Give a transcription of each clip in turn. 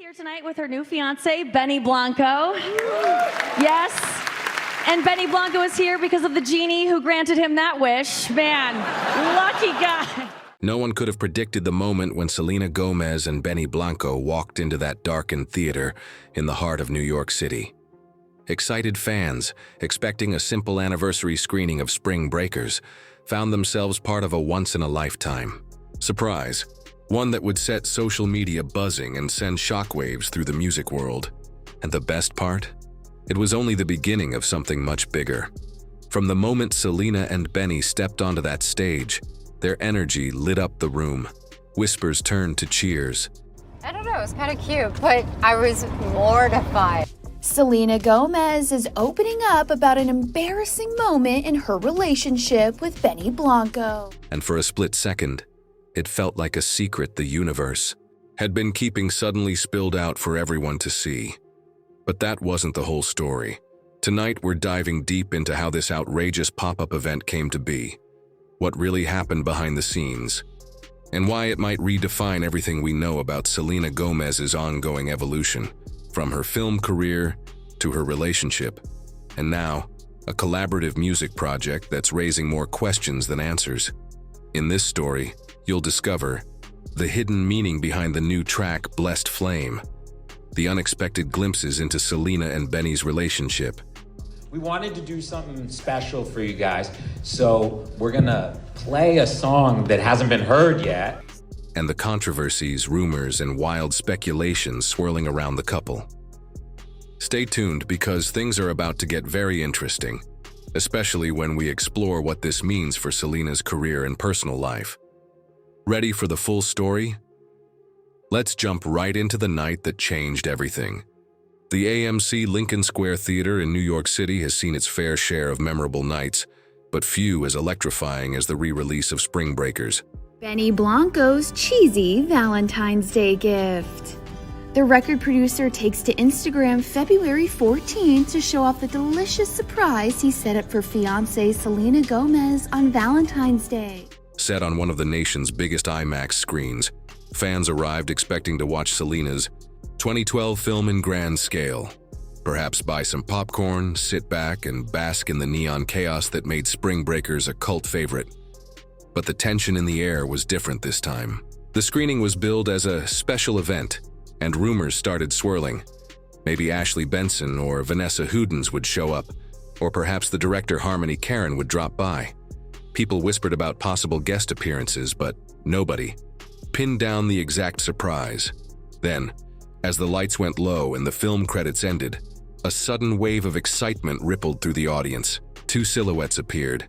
Here tonight with her new fiance, Benny Blanco. Yes. And Benny Blanco is here because of the genie who granted him that wish. Man, lucky guy. No one could have predicted the moment when Selena Gomez and Benny Blanco walked into that darkened theater in the heart of New York City. Excited fans, expecting a simple anniversary screening of Spring Breakers, found themselves part of a once-in-a-lifetime surprise, one that would set social media buzzing and send shockwaves through the music world. And the best part? It was only the beginning of something much bigger. From the moment Selena and Benny stepped onto that stage, their energy lit up the room. Whispers turned to cheers. I don't know, it was kind of cute, but I was mortified. Selena Gomez is opening up about an embarrassing moment in her relationship with Benny Blanco. And for a split second, it felt like a secret the universe had been keeping suddenly spilled out for everyone to see. But that wasn't the whole story. Tonight we're diving deep into how this outrageous pop-up event came to be, what really happened behind the scenes, and why it might redefine everything we know about Selena Gomez's ongoing evolution, from her film career to her relationship, and now a collaborative music project that's raising more questions than answers. In this story, you'll discover the hidden meaning behind the new track Blessed Flame, the unexpected glimpses into Selena and Benny's relationship. We wanted to do something special for you guys, so we're gonna play a song that hasn't been heard yet. And the controversies, rumors, and wild speculations swirling around the couple. Stay tuned because things are about to get very interesting, especially when we explore what this means for Selena's career and personal life. Ready for the full story? Let's jump right into the night that changed everything. The AMC Lincoln Square Theater in New York City has seen its fair share of memorable nights, but few as electrifying as the re-release of Spring Breakers. Benny Blanco's cheesy Valentine's Day gift. The record producer takes to Instagram February 14th to show off the delicious surprise he set up for fiancée Selena Gomez on Valentine's Day. Set on one of the nation's biggest IMAX screens, fans arrived expecting to watch Selena's 2012 film in grand scale. Perhaps buy some popcorn, sit back, and bask in the neon chaos that made Spring Breakers a cult favorite. But the tension in the air was different this time. The screening was billed as a special event, and rumors started swirling. Maybe Ashley Benson or Vanessa Hudgens would show up, or perhaps the director Harmony Korine would drop by. People whispered about possible guest appearances, but nobody pinned down the exact surprise. Then, as the lights went low and the film credits ended, a sudden wave of excitement rippled through the audience. Two silhouettes appeared.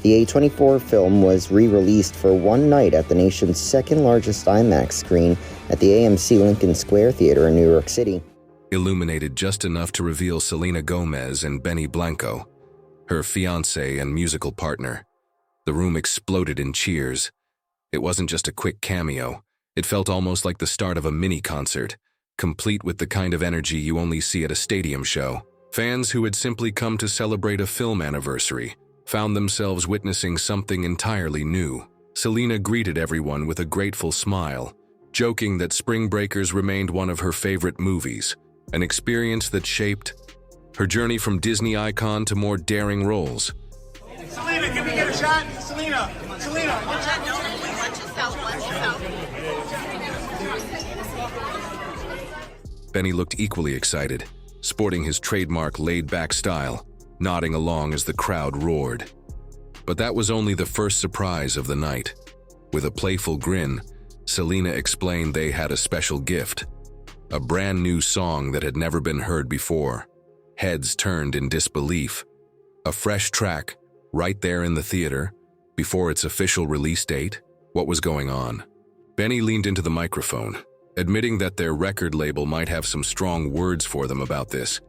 The A24 film was re-released for one night at the nation's second-largest IMAX screen at the AMC Lincoln Square Theater in New York City. Illuminated just enough to reveal Selena Gomez and Benny Blanco, her fiancé and musical partner. The room exploded in cheers. It wasn't just a quick cameo. It felt almost like the start of a mini-concert, complete with the kind of energy you only see at a stadium show. Fans who had simply come to celebrate a film anniversary found themselves witnessing something entirely new. Selena greeted everyone with a grateful smile, joking that Spring Breakers remained one of her favorite movies, an experience that shaped her journey from Disney icon to more daring roles. Selena, can we get a shot? Selena, watch yourself. Benny looked equally excited, sporting his trademark laid-back style, nodding along as the crowd roared. But that was only the first surprise of the night. With a playful grin, Selena explained they had a special gift, a brand new song that had never been heard before. Heads turned in disbelief. A fresh track, right there in the theater, before its official release date. What was going on? Benny leaned into the microphone, admitting that their record label might have some strong words for them about this,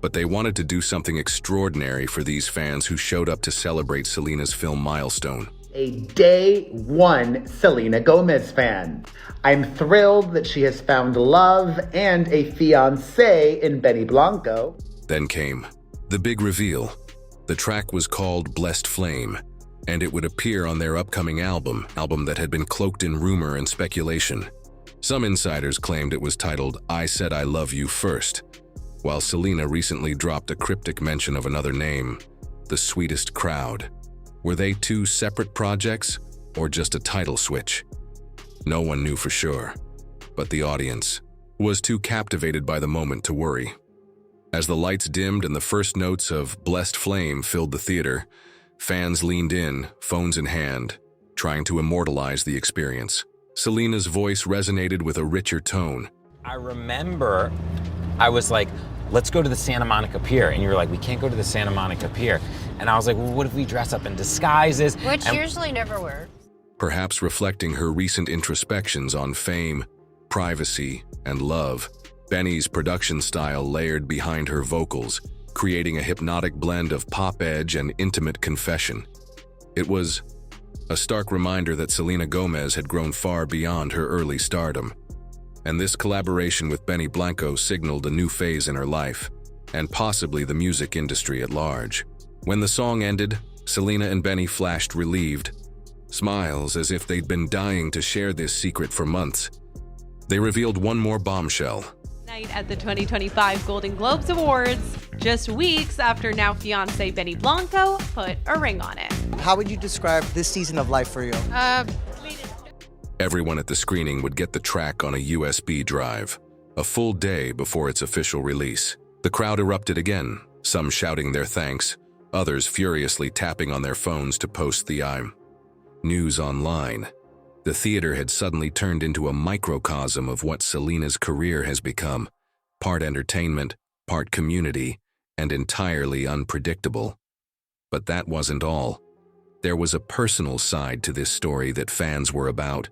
but they wanted to do something extraordinary for these fans who showed up to celebrate Selena's film milestone. A day one Selena Gomez fan. I'm thrilled that she has found love and a fiancé in Benny Blanco. Then came the big reveal. The track was called Blessed Flame, and it would appear on their upcoming album that had been cloaked in rumor and speculation. Some insiders claimed it was titled "I Said I Love You First," while Selena recently dropped a cryptic mention of another name, The Sweetest Crowd. Were they two separate projects, or just a title switch? No one knew for sure, but the audience was too captivated by the moment to worry. As the lights dimmed and the first notes of Blessed Flame filled the theater, fans leaned in, phones in hand, trying to immortalize the experience. Selena's voice resonated with a richer tone. I remember I was like, let's go to the Santa Monica Pier. And you were like, we can't go to the Santa Monica Pier. And I was like, well, what if we dress up in disguises? Which usually never works. Perhaps reflecting her recent introspections on fame, privacy, and love, Benny's production style layered behind her vocals, creating a hypnotic blend of pop edge and intimate confession. It was a stark reminder that Selena Gomez had grown far beyond her early stardom. And this collaboration with Benny Blanco signaled a new phase in her life, and possibly the music industry at large. When the song ended, Selena and Benny flashed relieved smiles as if they'd been dying to share this secret for months. They revealed one more bombshell. Night at the 2025 Golden Globes Awards, just weeks after now fiancé Benny Blanco put a ring on it. How would you describe this season of life for you? Everyone at the screening would get the track on a USB drive, a full day before its official release. The crowd erupted again, some shouting their thanks, others furiously tapping on their phones to post the news online. The theater had suddenly turned into a microcosm of what Selena's career has become, part entertainment, part community, and entirely unpredictable. But that wasn't all. There was a personal side to this story that fans were about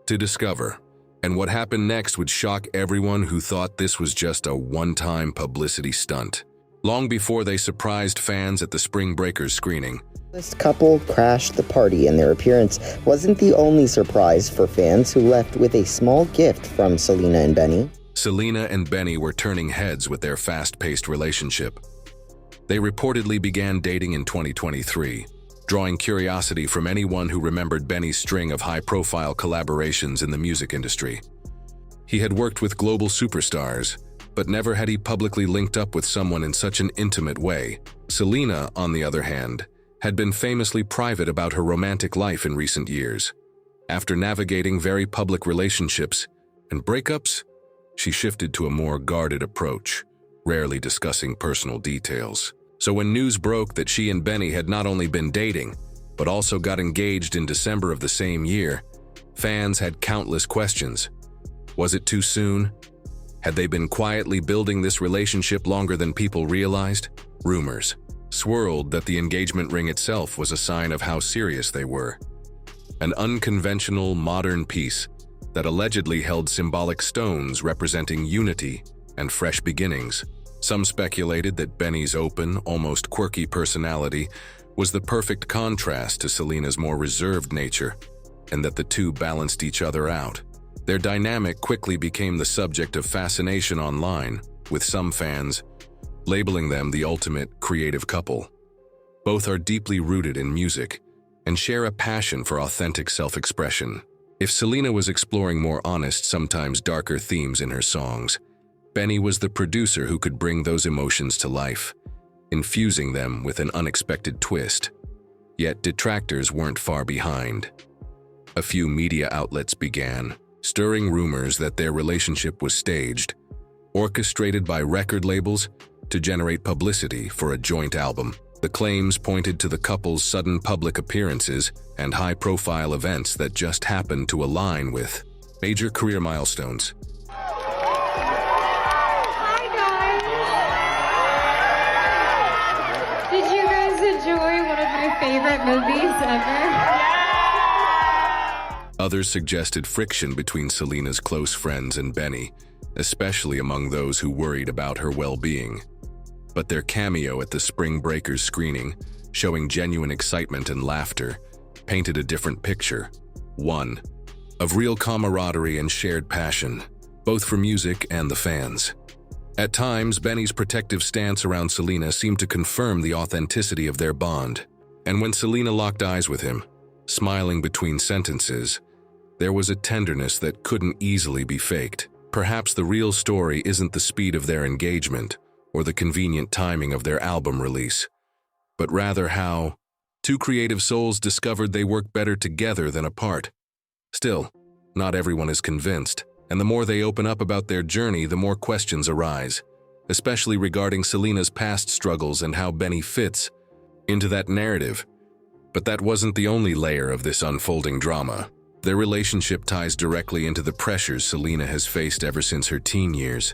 to discover, and what happened next would shock everyone who thought this was just a one-time publicity stunt. Long before they surprised fans at the Spring Breakers screening, This couple crashed the party, and their appearance wasn't the only surprise for fans who left with a small gift from Selena and Benny. Selena and Benny were turning heads with their fast-paced relationship. They reportedly began dating in 2023, drawing curiosity from anyone who remembered Benny's string of high-profile collaborations in the music industry. He had worked with global superstars, but never had he publicly linked up with someone in such an intimate way. Selena, on the other hand, had been famously private about her romantic life in recent years. After navigating very public relationships and breakups, she shifted to a more guarded approach, rarely discussing personal details. So when news broke that she and Benny had not only been dating, but also got engaged in December of the same year, fans had countless questions. Was it too soon? Had they been quietly building this relationship longer than people realized? Rumors swirled that the engagement ring itself was a sign of how serious they were. An unconventional, modern piece that allegedly held symbolic stones representing unity and fresh beginnings. Some speculated that Benny's open, almost quirky personality was the perfect contrast to Selena's more reserved nature, and that the two balanced each other out. Their dynamic quickly became the subject of fascination online, with some fans labeling them the ultimate creative couple. Both are deeply rooted in music and share a passion for authentic self-expression. If Selena was exploring more honest, sometimes darker themes in her songs, Benny was the producer who could bring those emotions to life, infusing them with an unexpected twist. Yet detractors weren't far behind. A few media outlets began stirring rumors that their relationship was staged, orchestrated by record labels to generate publicity for a joint album. The claims pointed to the couple's sudden public appearances and high-profile events that just happened to align with major career milestones. Hi, guys. Did you guys enjoy one of my favorite movies ever? Others suggested friction between Selena's close friends and Benny, especially among those who worried about her well-being. But their cameo at the Spring Breakers screening, showing genuine excitement and laughter, painted a different picture. One of real camaraderie and shared passion, both for music and the fans. At times, Benny's protective stance around Selena seemed to confirm the authenticity of their bond. And when Selena locked eyes with him, smiling between sentences, there was a tenderness that couldn't easily be faked. Perhaps the real story isn't the speed of their engagement or the convenient timing of their album release, but rather how two creative souls discovered they work better together than apart. Still, not everyone is convinced, and the more they open up about their journey, the more questions arise, especially regarding Selena's past struggles and how Benny fits into that narrative. But that wasn't the only layer of this unfolding drama. Their relationship ties directly into the pressures Selena has faced ever since her teen years,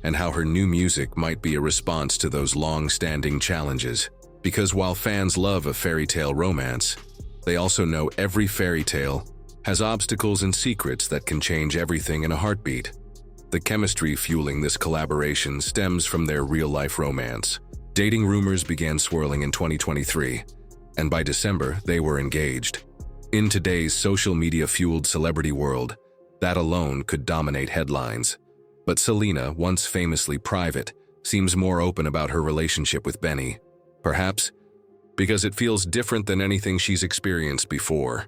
and how her new music might be a response to those long-standing challenges. Because while fans love a fairy tale romance, they also know every fairy tale has obstacles and secrets that can change everything in a heartbeat. The chemistry fueling this collaboration stems from their real-life romance. Dating rumors began swirling in 2023, and by December, they were engaged. In today's social media-fueled celebrity world, that alone could dominate headlines. But Selena, once famously private, seems more open about her relationship with Benny. Perhaps because it feels different than anything she's experienced before.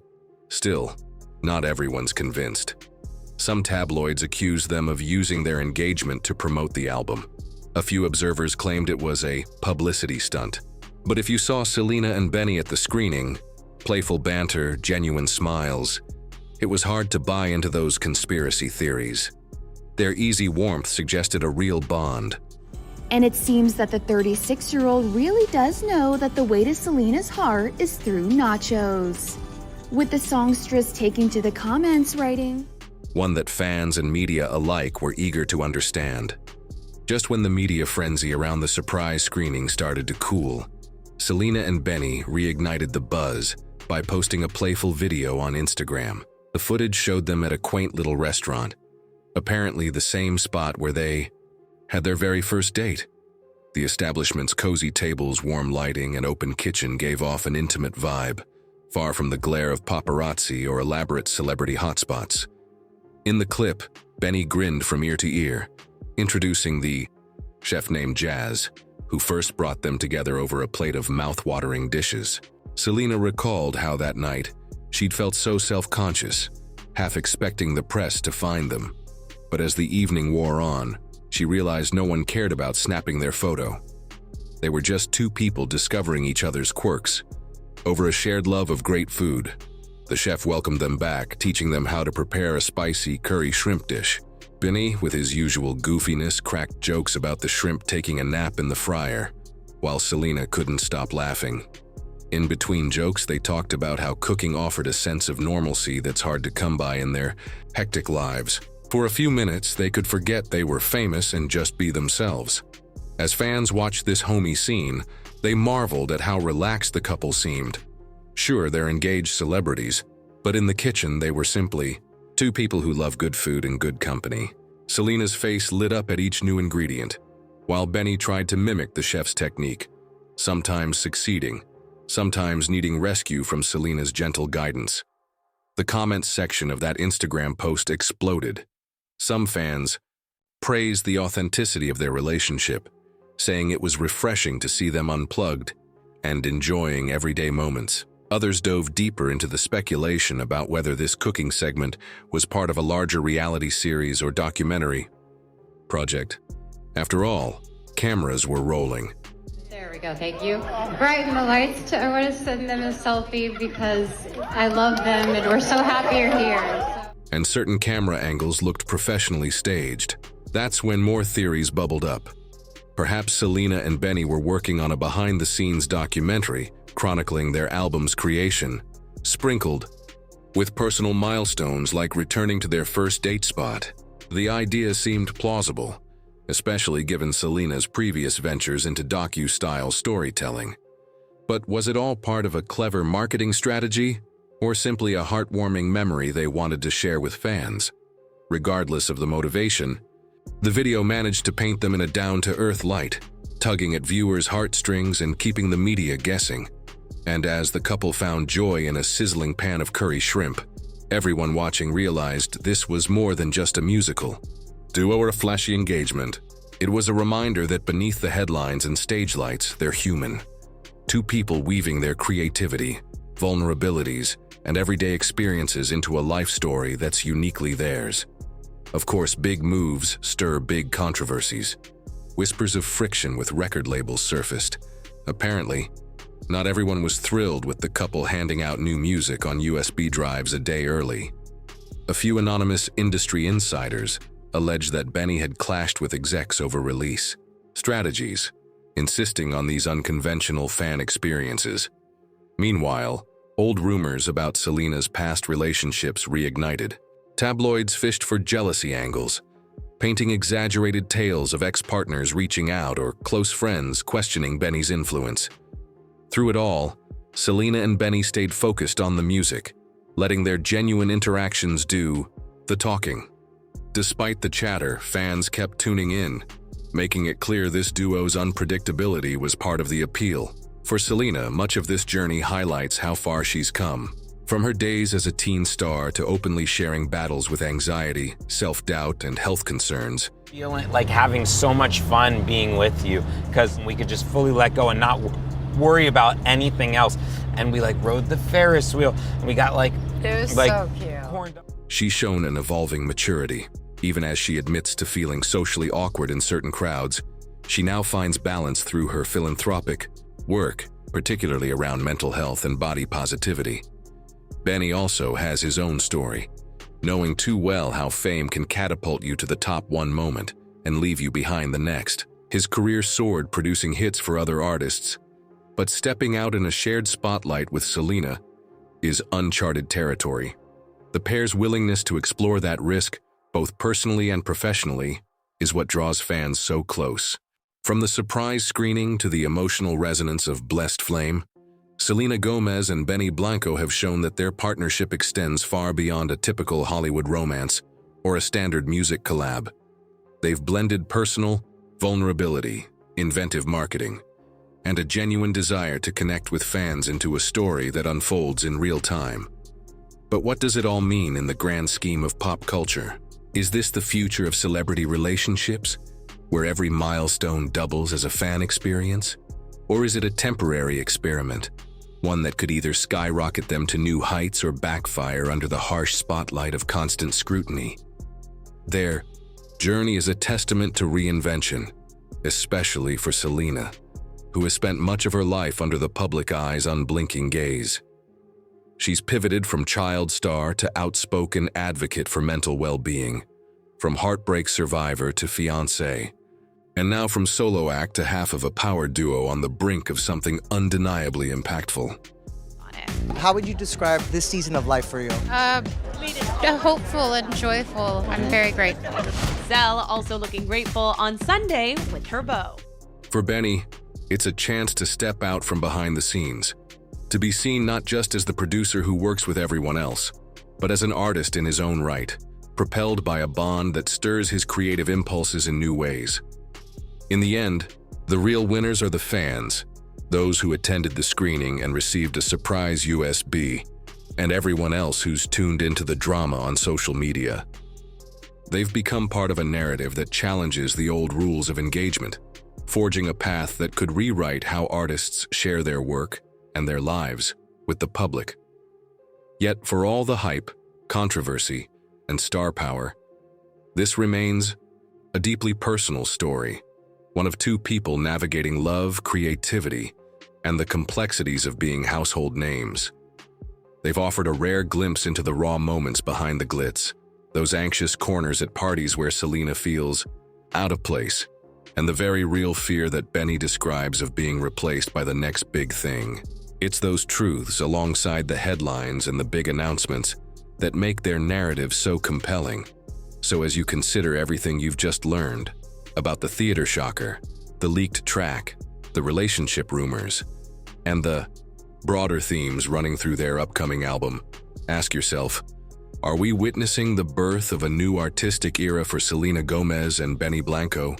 Still, not everyone's convinced. Some tabloids accuse them of using their engagement to promote the album. A few observers claimed it was a publicity stunt. But if you saw Selena and Benny at the screening, playful banter, genuine smiles, it was hard to buy into those conspiracy theories. Their easy warmth suggested a real bond. And it seems that the 36-year-old really does know that the way to Selena's heart is through nachos. With the songstress taking to the comments writing, one that fans and media alike were eager to understand. Just when the media frenzy around the surprise screening started to cool, Selena and Benny reignited the buzz by posting a playful video on Instagram. The footage showed them at a quaint little restaurant, apparently the same spot where they had their very first date. The establishment's cozy tables, warm lighting, and open kitchen gave off an intimate vibe, far from the glare of paparazzi or elaborate celebrity hotspots. In the clip, Benny grinned from ear to ear, introducing the chef named Jazz, who first brought them together over a plate of mouth-watering dishes. Selena recalled how that night she'd felt so self-conscious, half expecting the press to find them. But as the evening wore on, she realized no one cared about snapping their photo. They were just two people discovering each other's quirks over a shared love of great food. The chef welcomed them back, teaching them how to prepare a spicy curry shrimp dish. Benny, with his usual goofiness, cracked jokes about the shrimp taking a nap in the fryer, while Selena couldn't stop laughing. In between jokes, they talked about how cooking offered a sense of normalcy that's hard to come by in their hectic lives. For a few minutes, they could forget they were famous and just be themselves. As fans watched this homey scene, they marveled at how relaxed the couple seemed. Sure, they're engaged celebrities, but in the kitchen they were simply two people who love good food and good company. Selena's face lit up at each new ingredient, while Benny tried to mimic the chef's technique, sometimes succeeding, sometimes needing rescue from Selena's gentle guidance. The comments section of that Instagram post exploded. Some fans praised the authenticity of their relationship, saying it was refreshing to see them unplugged and enjoying everyday moments. Others dove deeper into the speculation about whether this cooking segment was part of a larger reality series or documentary project. After all, cameras were rolling. There we go, thank you. Brighten the lights. I want to send them a selfie because I love them and we're so happy you're here. And certain camera angles looked professionally staged. That's when more theories bubbled up. Perhaps Selena and Benny were working on a behind-the-scenes documentary chronicling their album's creation, sprinkled with personal milestones like returning to their first date spot. The idea seemed plausible, especially given Selena's previous ventures into docu-style storytelling. But was it all part of a clever marketing strategy, or simply a heartwarming memory they wanted to share with fans? Regardless of the motivation, the video managed to paint them in a down-to-earth light, tugging at viewers' heartstrings and keeping the media guessing. And as the couple found joy in a sizzling pan of curry shrimp, everyone watching realized this was more than just a musical duo or a flashy engagement. It was a reminder that beneath the headlines and stage lights, they're human. Two people weaving their creativity, vulnerabilities, and everyday experiences into a life story that's uniquely theirs. Of course, big moves stir big controversies. Whispers of friction with record labels surfaced. Apparently, not everyone was thrilled with the couple handing out new music on USB drives a day early. A few anonymous industry insiders alleged that Benny had clashed with execs over release strategies, insisting on these unconventional fan experiences. Meanwhile, old rumors about Selena's past relationships reignited. Tabloids fished for jealousy angles, painting exaggerated tales of ex-partners reaching out or close friends questioning Benny's influence. Through it all, Selena and Benny stayed focused on the music, letting their genuine interactions do the talking. Despite the chatter, fans kept tuning in, making it clear this duo's unpredictability was part of the appeal. For Selena, much of this journey highlights how far she's come. From her days as a teen star to openly sharing battles with anxiety, self-doubt, and health concerns. Feeling like having so much fun being with you because we could just fully let go and not worry about anything else. And we rode the Ferris wheel and we got it was so cute. Corned up. She's shown an evolving maturity. Even as she admits to feeling socially awkward in certain crowds, she now finds balance through her philanthropic work, particularly around mental health and body positivity. Benny also has his own story, knowing too well how fame can catapult you to the top one moment and leave you behind the next. His career soared, producing hits for other artists, but stepping out in a shared spotlight with Selena is uncharted territory. The pair's willingness to explore that risk, both personally and professionally, is what draws fans so close. From the surprise screening to the emotional resonance of Blessed Flame, Selena Gomez and Benny Blanco have shown that their partnership extends far beyond a typical Hollywood romance or a standard music collab. They've blended personal vulnerability, inventive marketing, and a genuine desire to connect with fans into a story that unfolds in real time. But what does it all mean in the grand scheme of pop culture? Is this the future of celebrity relationships, where every milestone doubles as a fan experience? Or is it a temporary experiment, one that could either skyrocket them to new heights or backfire under the harsh spotlight of constant scrutiny? Their journey is a testament to reinvention, especially for Selena, who has spent much of her life under the public eye's unblinking gaze. She's pivoted from child star to outspoken advocate for mental well-being, from heartbreak survivor to fiancé, and now from solo act to half of a power duo on the brink of something undeniably impactful. How would you describe this season of life for you? Hopeful and joyful. I'm very grateful. Zell also looking grateful on Sunday with her beau. For Benny, it's a chance to step out from behind the scenes, to be seen not just as the producer who works with everyone else, but as an artist in his own right, propelled by a bond that stirs his creative impulses in new ways. In the end, the real winners are the fans, those who attended the screening and received a surprise USB, and everyone else who's tuned into the drama on social media. They've become part of a narrative that challenges the old rules of engagement, forging a path that could rewrite how artists share their work and their lives with the public. Yet for all the hype, controversy, and star power, this remains a deeply personal story, one of two people navigating love, creativity, and the complexities of being household names. They've offered a rare glimpse into the raw moments behind the glitz, those anxious corners at parties where Selena feels out of place, and the very real fear that Benny describes of being replaced by the next big thing. It's those truths, alongside the headlines and the big announcements, that make their narrative so compelling. So as you consider everything you've just learned about the theater shocker, the leaked track, the relationship rumors, and the broader themes running through their upcoming album, ask yourself, are we witnessing the birth of a new artistic era for Selena Gomez and Benny Blanco?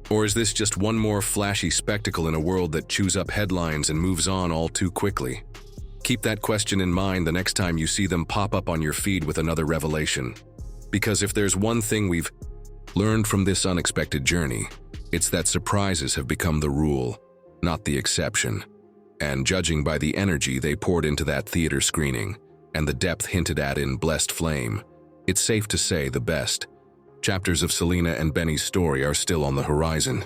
Or is this just one more flashy spectacle in a world that chews up headlines and moves on all too quickly? Keep that question in mind the next time you see them pop up on your feed with another revelation. Because if there's one thing we've learned from this unexpected journey, it's that surprises have become the rule, not the exception. And judging by the energy they poured into that theater screening, and the depth hinted at in Blessed Flame, it's safe to say the best. Chapters of Selena and Benny's story are still on the horizon.